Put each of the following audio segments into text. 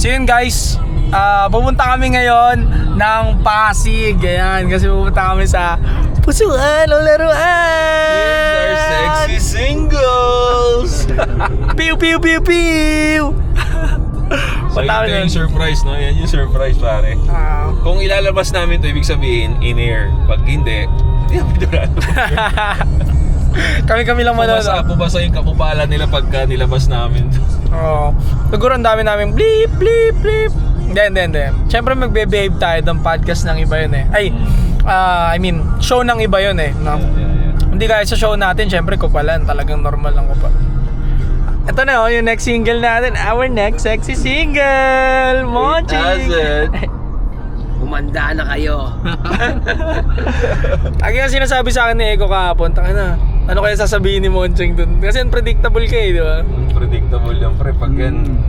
So yun guys, pupunta kami ngayon ng Pasig. Ayan, kasi pupunta kami sa Pusuan o Laruan. These are sexy singles. Pew pew pew pew. So ito yung surprise, no? Yan yung surprise, pare. Kung ilalabas namin to, ibig sabihin, in-air. Pag hindi, hindi namin lalabas. Kami lang manonood. Pubasa yung kapupalan nila pagka nilabas namin to. Oo. Siguro ang dami namin bleep, bleep, bleep. Hindi. Siyempre magbe-behave tayo ng podcast ng iba yun eh. I mean, show ng iba yun eh. No? Yeah. Hindi kaya sa show natin, siyempre kupalan. Talagang normal lang kupal. Ito na yung next single natin. Our next sexy single. Monching. Umanda na kayo. Lagi nga sinasabi sa akin ni Eko kahapon, na, ano kaya sasabihin ni Monching dun? Kasi unpredictable ka eh, di ba? Predictable yan, pre. Pag yan,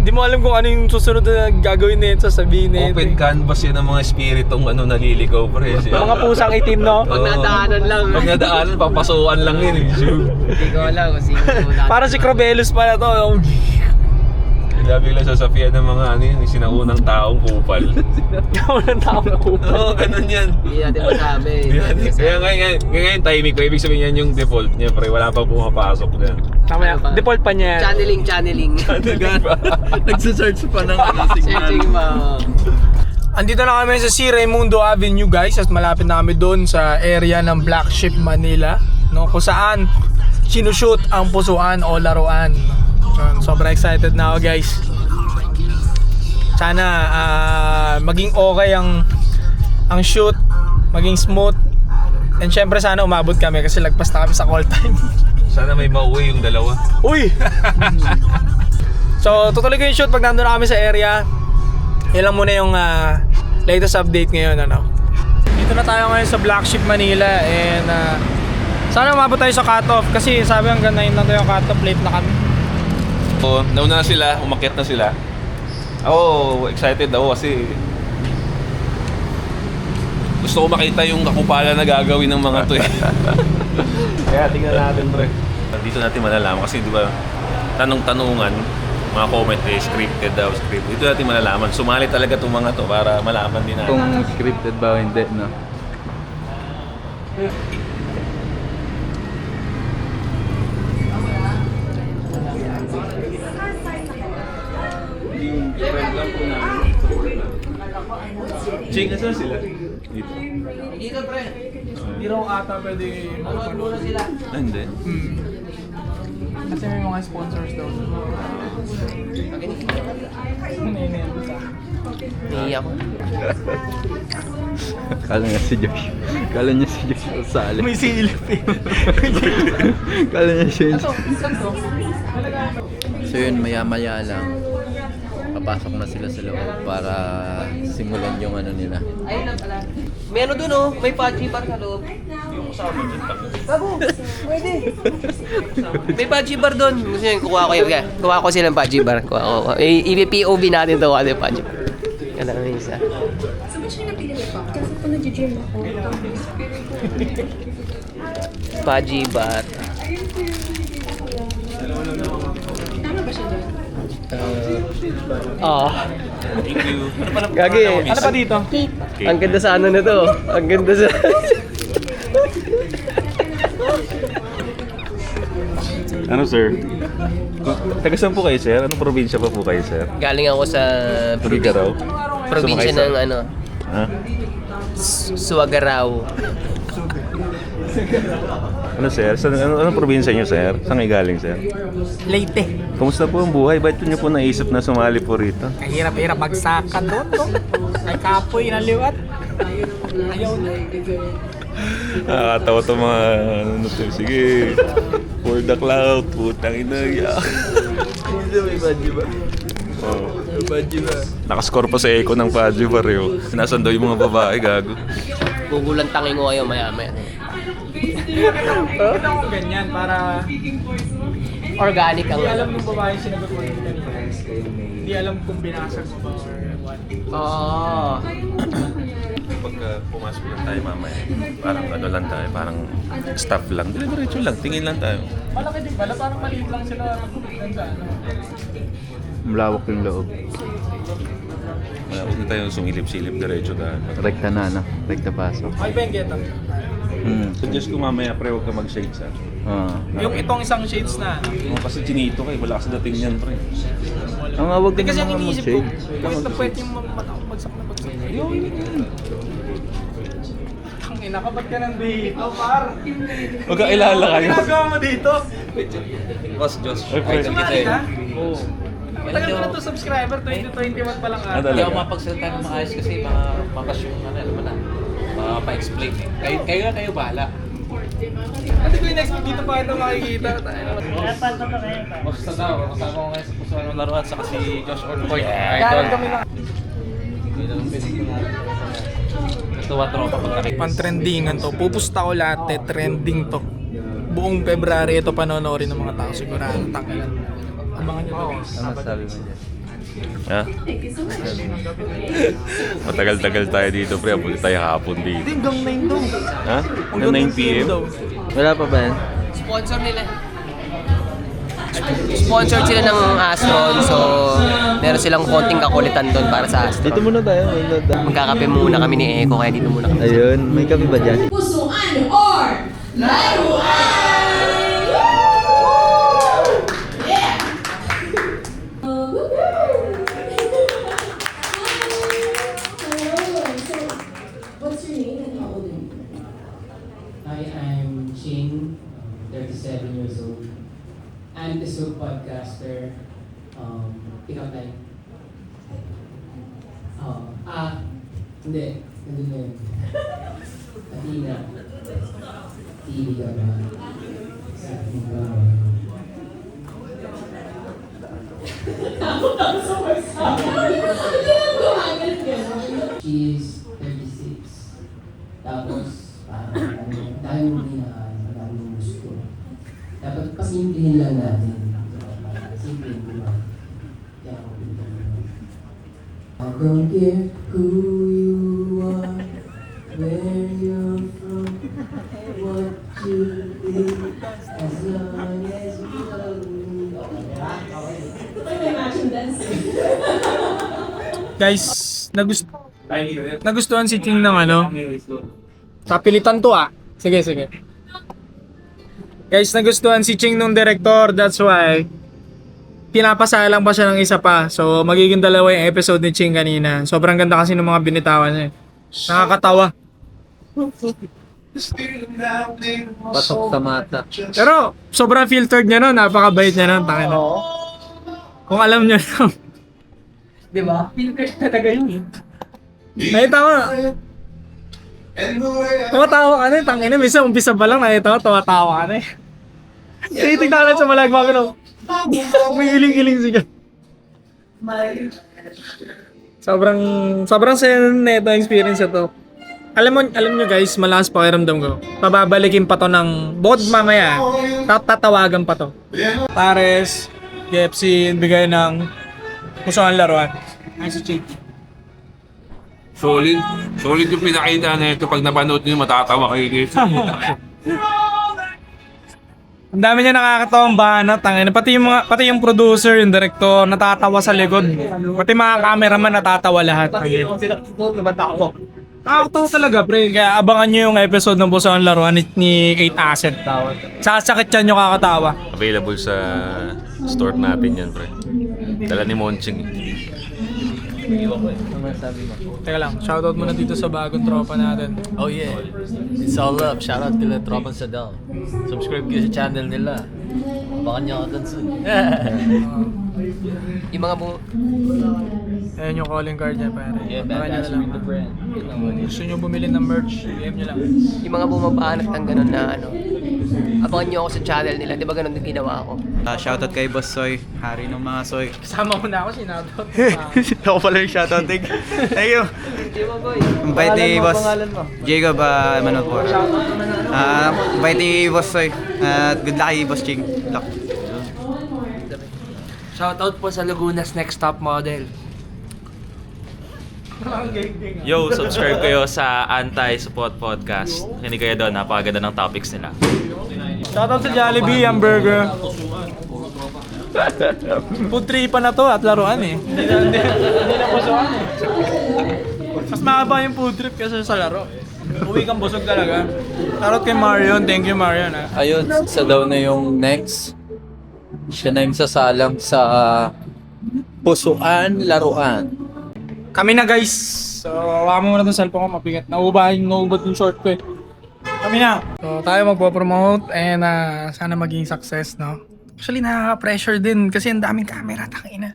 Di mo alam kung ano yung susunod na gagawin nito, sasabihin nito. open canvas yan ng mga espiritong naliligaw, pre. Mga pusang itim, no? Pag nadaanan lang. Pag nadaanan, papasukan lang yun eh. Hindi ko alam kung sino. Parang si Crobelus pala to. Bigla sasabihan ng mga yung sinaunang taong kupal. Walang tao na kupal. Oo, ganun yan. Hindi natin masabi. Kaya ngayon timing ko, ibig sabihin yan yung default niya, pre. Wala pa pumapasok dyan. Tama yan. Default pa niya. Channeling. Nagsisearch pa ng Searching mo. Andito na kami sa C. Raimundo Avenue guys. At malapit na kami doon sa area ng Black Sheep, Manila, no? Kung saan sinushoot ang Pusuan o Laruan. Sobrang excited na ako guys. Sana maging okay ang shoot, maging smooth. And syempre sana umabot kami kasi lagpas na kami sa call time. Sana may mauwi yung dalawa. Uy! So tutuloy ko yung shoot pag nandun na kami sa area. Yan lang muna yung latest update ngayon, ano. Dito na tayo ngayon sa Black Sheep, Manila. And sana umabot tayo sa cut-off kasi sabi hanggang 9 lang tayo yung cut-off, late na kami. Oo, nauna na sila, umakyat na sila. Ako, excited ako kasi gusto ko makita yung kakupalan na gagawin ng mga to eh. Kaya tingnan natin, pre. Dito natin malalaman kasi di ba tanong-tanungan, mga comment eh, scripted daw, scripted. Dito natin malalaman. Sumali talaga itong mga to para malaman din natin. Kung scripted ba o hindi, no? Ching, saan sila? Dito. Dito pre. Hindi raw ata pwede Manood muna sila. Hindi. Kasi may mga sponsors daw. Hindi ako. Kala niya si Josh. Kala niya si Josh sasali. May silip eh. Kala niya siya yun. So yun, maya-maya lang. Papasok na sila sa loob para simulan yung ano nila. Ayun lang pala. May ano dun oh, may Pachi bar sa loob. Bago, pwede. May Pachi bar dun. Gusto nyo, kuha ko silang Pachi bar. I-POV natin to, ano yung Pachi bar. Kala na isa. So, ba't siya napili ko? Kasi po nag-gym ako. Pachi bar. Tama ba siya doon? Thank you. Gagi. Ano pa dito? Cake. Ang ganda sa ano na to. Ang ganda sa... Ano, sir? Taga saan po kayo, sir? Anong probinsya pa po kayo, sir? Galing ako sa Surigaraw? probinsya ng ano, Ha? Suwagaraw. Ano, sir? Anong probinsya niyo, sir? Saan kayo galing, sir? Leyte. Kumusta po ang buhay? Ba't niyo po naisip na sumali po rito? Kahirap-hirap magsakan doon, no? Ay kapoy na liwat. Ayaw na. Nakakatawa to mga ano to. Sige. For the cloud. Putang ina. Hindi may badge ba? Oh. May badge ba? Nakascore pa sa Eco ng Padre Barrio. Nasaan daw yung mga babae, gago. Gugulantangin ko kayo maya-maya. Ito ko ganyan para Organic ang hindi alam ng babae sinagot mo rin kanina. Hindi alam kung binasag mo ba or what. Oo. Pagka pumasok lang tayo mamaya, parang ano lang tayo, parang staff lang. Diretso lang, tingin lang tayo. Malaki din pala, parang maliit lang sila. Ganda, ano? Malawak yung loob. Huwag na tayong sumilip-silip diretso dahil. Rekta na, no? Rekta pasok. Okay ba yung get up? Suggest ko mamaya pre, huwag ka mag-shades ha. Yung itong isang shades na. Kasi chinito ka, wala ka sa dating yan pre. Ang awag Hindi din kasi ng ang mga iniisip ko, mag-shade. pwede na pwede yung mata ko bagsak na bagsak. Ang ina, kapag ka nandito, par. Huwag ka ilala kayo. Ano ginagawa mo dito? Boss Josh. Sumali ka? Oo. Matagal ko na to subscriber, 2021 pa lang Ah, ata. Hindi ako talaga? mapagsalita ng maayos kasi makas yung alam mo na. Pa-explain eh. Kayo bahala. Ate ko yung next week dito pa ito makikita. Basta daw, kasama ko ngayon sa puso ng laruan sa si Josh Orcoy. Kaya kami lang. Hindi na lang pwede ko na. Natuwa tropa pag nakikita. Pan-trendingan to. Pupusta ko lahat eh. Trending to. Buong February ito panonoorin ng mga tao sigurado. Tangin. Abangan nyo to. Ano sabi mo dyan? Ha? Matagal-tagal tayo dito pre, abot tayo hapon dito. Hanggang 9 daw. Ha? Na 9 p.m.? Wala pa ba yan? Sponsor nila. Sponsor sila ng Astron, so meron silang konting kakulitan doon para sa Astron. Dito muna tayo. Magkakape muna kami ni Eko, kaya dito muna kami. Ayun, may kape ba dyan? Pusuan or laruan! Yeah! Hello. So, what's your name and how old are you? Hi, I'm Ching, 37 years old. I'm the Soul podcaster. Ikaw tayo. Hindi. Nandun na yun. Athena. TV ka ba? Sa ating bahay. She's 36. Tapos, parang dahil mo dinaan, marami mong gusto. Dapat pasimplihin lang natin. Simplihin ko lang. Kaya ako pinagano. I don't care who you are, where you're from, what you do, as long as you love me. Ito may matching dance. Guys, nagustuhan si Ching ng ano? Sapilitan to ah. Sige, sige. Guys, nagustuhan si Ching nung director. That's why pinapasalang pa siya ng isa pa. So, magiging dalawa yung episode ni Ching kanina. Sobrang ganda kasi ng mga binitawan niya. Nakakatawa. Pasok sa mata. Pero, sobrang filtered niya nun. Napakabait niya nun. Tangina. Kung alam niyo lang. Diba? Filtered talaga yun. Nakita ko. Tumatawa ka na eh. Tangina. Minsan, umpisa pa lang. Nakita ko, tumatawa ka na eh. Tinitignan lang sa malagma ko. May iling-iling siya. Sobrang saya na ito experience ito. Alam nyo guys, malakas pakiramdam ko. Pababalikin pa to ng bukod mamaya. Tatawagan pa to. Pares, KFC, bigay ng pusuan laruan. Ay, si Chick. Solid. Solid yung pinakita na ito. Pag napanood nyo, matatawa kayo dito. Ang dami niya nakakatawang banat. Pati yung producer, yung director, natatawa sa likod. Pati mga cameraman natatawa lahat. Nakakatawa talaga, pre. Kaya abangan nyo yung episode ng Pusuan Laruan ni Kate Asset. Sasakit yan yung kakatawa. Available sa store natin yan, pre. Dala ni Monching. Ano sabi mo? Teka lang, shoutout muna dito sa bagong tropa natin. Oh yeah, it's all up. Shoutout kila Tropang Sadal. Subscribe kayo sa channel nila. Abangan nyo ako dun soon. Yung mga Ayan yung calling card niya, pare. Yeah, Abangan nyo na badass lang. with the brand. Gusto nyo bumili ng merch, DM nyo lang. yung mga bumabanat ng ganun na ano. Abangan nyo ako sa channel nila. Di ba ganun din ginawa ko? Shoutout kay Boss Soy, hari ng mga Soy. Kasama ko na ako, sinoutout. Ako pala yung shoutout. Thank you. Ang bait ni Boss Jacob Manopor. Bait ni Boss Soy. At good luck kay Boss Ching. Good luck. Shoutout po sa Lagunas Next Top Model. Yo, subscribe kayo sa Anti-Support Podcast. Hindi kayo doon, napakaganda ng topics nila. Shoutout sa Jollibee, hamburger. Food trip pa na to at laruan eh. Hindi na laruan eh. Mas mahaba yung food trip kasi sa laro. Uwi kang busog talaga. Shoutout kay Marion. Thank you, Marion. Ayun, sa daw na yung next. Siya na yung sasalang sa Pusuan Laruan. Kami na guys. So, hawakan mo muna itong cellphone ko. Mabigat. Naubot yung short ko eh. Kami na. So, tayo magpo-promote and sana maging success, no? Actually, nakaka-pressure din kasi ang daming camera. Tangina.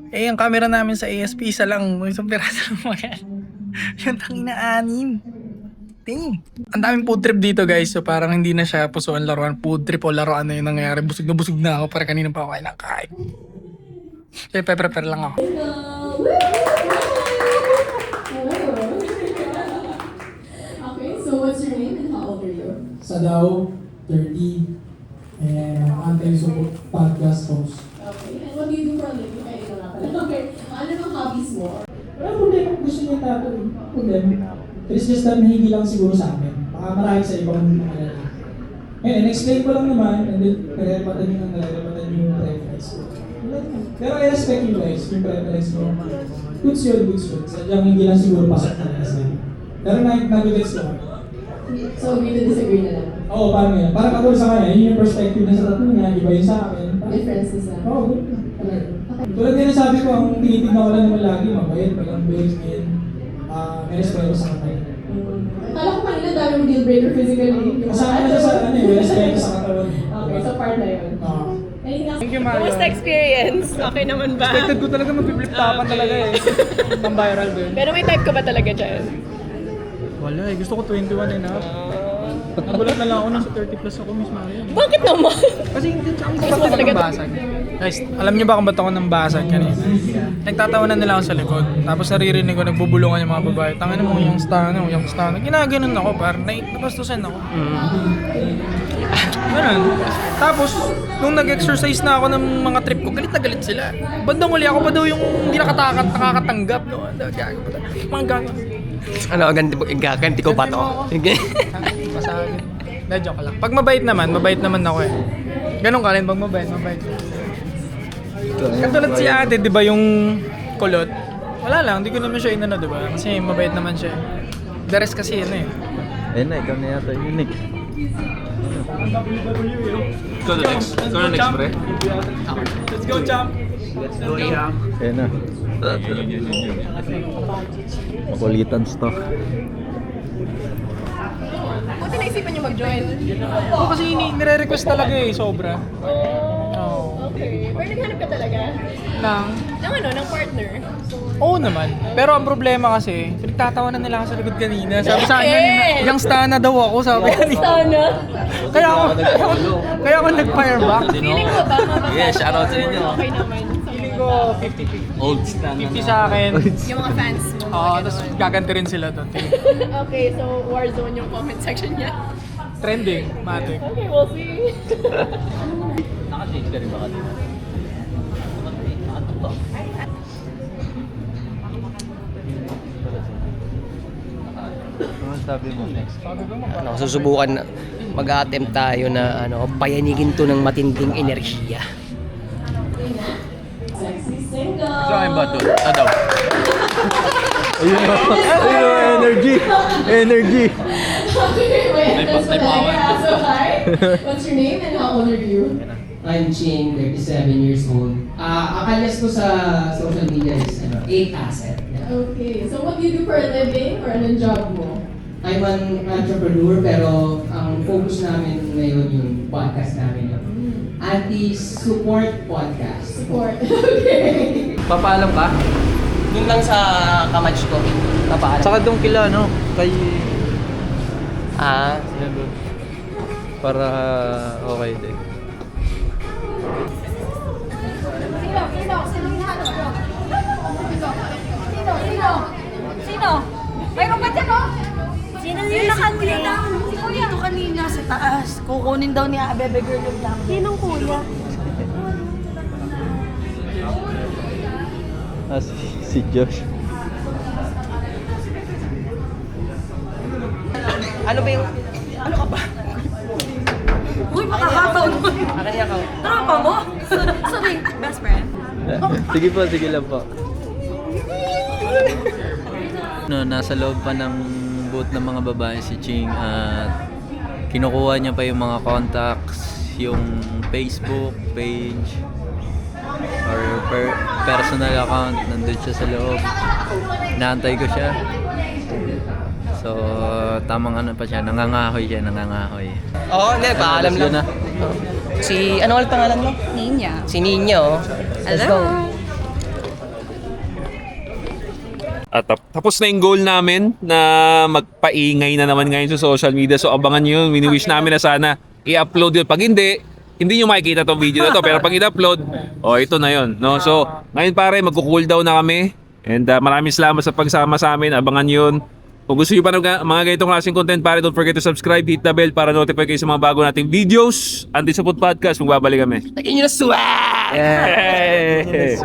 Eh, ang camera namin sa ASP, isa lang. Isang piraso lang mga yung tangina 6. Damn. Ang daming food trip dito guys. So parang hindi na siya pusuan laruan. Food trip o laruan na yung nangyayari. Busog na ako para kanina pa ako kain. Kaya prepare lang ako. Okay, so what's your name and how old are you? Sadaw, 30, and anti-support podcast host. Okay, and what do you do for a living? Ay, ito nga pala. Okay, ano ang hobbies mo? Wala problema kung gusto niya tato. Problema. It's just that hindi lang siguro sa amin. Baka marami sa ibang mga lalaki. Ngayon, explain ko lang naman, and then nare-repatan yung preference ko. Pero I respect you guys, yung preference mo. Goods yun. Sadyang hindi lang siguro pasok talaga sa amin. Pero nag-gets ko. So, agree to disagree na lang. Oo, parang yan. Parang katulad sa kanya, yun yung perspective na sa tattoo niya, iba yun sa akin. Differences na. Oo, good. Tulad din sabi ko, ang tinitignan ko lang naman lagi, mabait, magambing, and may respeto sa katawan. Akala ko kanina dami mong deal breaker physically. Kasama na siya sa may respeto sa katawan. Okay, so part na yun. Anything else? Thank you, Mario. Kumusta experience? Okay naman ba? Expected ko talaga mag-flip tapan talaga eh. Ang viral din. Pero may type ka ba talaga dyan? Wala eh. Gusto ko 21 and up. Nagulat na lang ako nasa 30 plus ako, Miss Mario. Bakit naman? Kasi hindi ako ba't ako ng basag. Guys, alam niyo ba kung ba't ako ng basag kanina? Nagtatawanan nila ako sa likod. Tapos naririnig ko, nagbubulungan yung mga babae. Tangin mo, yung stano. Ginaganon ako, parang nabastusan ako. Ganun. Tapos, nung nag-exercise na ako ng mga trip ko, galit na galit sila. Bandang uli ako pa daw yung hindi nakakatanggap. No? Gago pa daw. Mga gago. Ano, ganti ko pa to. Masagin. Hindi, joke lang. Pag mabait naman ako eh. Ganon ka rin, pag mabait. Katulad si ate, di ba yung kulot? Wala lang, hindi ko naman siya inano, di ba? Kasi mabait naman siya. The rest kasi yun eh. Ayun na, ikaw na yata yun eh. Ikaw na next, pre. Let's go, champ! Ayun na. Makulitan stock. Buti naisipan niyo mag-join. Oo, kasi nire-request talaga eh, sobra. Oo. Okay. Pero naghanap ka talaga? Ng partner? Oo naman. Pero ang problema kasi, pinagtatawanan nila ako sa likod kanina. Sabi sa akin kanina, yung stana daw ako, sabi kanina. Sana? Kaya ako nag-fire back. Feeling ko ba? Yeah, shoutout sa inyo. Okay naman. Feeling ko 50-50. Old stand. 50 sa akin. Yung mga fans mo. Oo, tapos gaganti rin sila doon. Okay, so Warzone yung comment section niya. Trending, matik. Okay, we'll see. Naka-change ka rin ba kanina? Ano sabi mo next? Ano, susubukan na mag-attempt tayo na payanigin to ng matinding enerhiya. Sexy single. Sa akin ba doon? Daw. Ayun, energy. Okay, wait, that's what I have. So, hi. What's your name and how old are you? I'm Ching, 37 years old. Akalyas ko sa social media is 8 asset. Okay, so what do you do for a living or anong job mo? I'm an entrepreneur pero ang focus namin ngayon yung podcast namin yung Anti-Support Podcast. Support. Okay. Papaalam ka? Doon lang sa kamatch ko. Papaalam. Saka doon kila, no? Kay... Yan doon. Para okay din. Sino? Mayroon ba dyan, oh? Sino yung nakanina? Si Kuya. Dito kanina sa taas. Kukunin daw niya Bebe Girl yung lang. Sinong Kuya? Si Josh. Ano ba yung... Ano ka ba? Uy, makakataon mo. Akin yung account. Tropa mo? Sorry, best friend. Sige po, sige lang po. No, nasa loob pa ng booth ng mga babae si Ching at kinukuha niya pa yung mga contacts, yung Facebook page or personal account, nandun siya sa loob. Inaantay ko siya. So, tamang ano pa siya, nangangahoy. Oo, hindi, paalam Yun lang. na. Si, ano ulit pangalan mo? Ninya. Si Ninya, oh. Let's go. At tapos na yung goal namin na magpaingay na naman ngayon sa social media. So abangan nyo yun. Wini-wish namin na sana i-upload yun. Pag hindi nyo makikita tong video na to. Pero pag i-upload, ito na yun. No? So ngayon pare, magko-cool down na kami. And maraming salamat sa pagsama sa amin. Abangan nyo yun. Kung gusto nyo pa ng mga ganitong klaseng content, pare, don't forget to subscribe, hit the bell para notify kayo sa mga bago nating videos. Anti Support Podcast, magbabalik kami. Lagyan nyo na swag! Hey!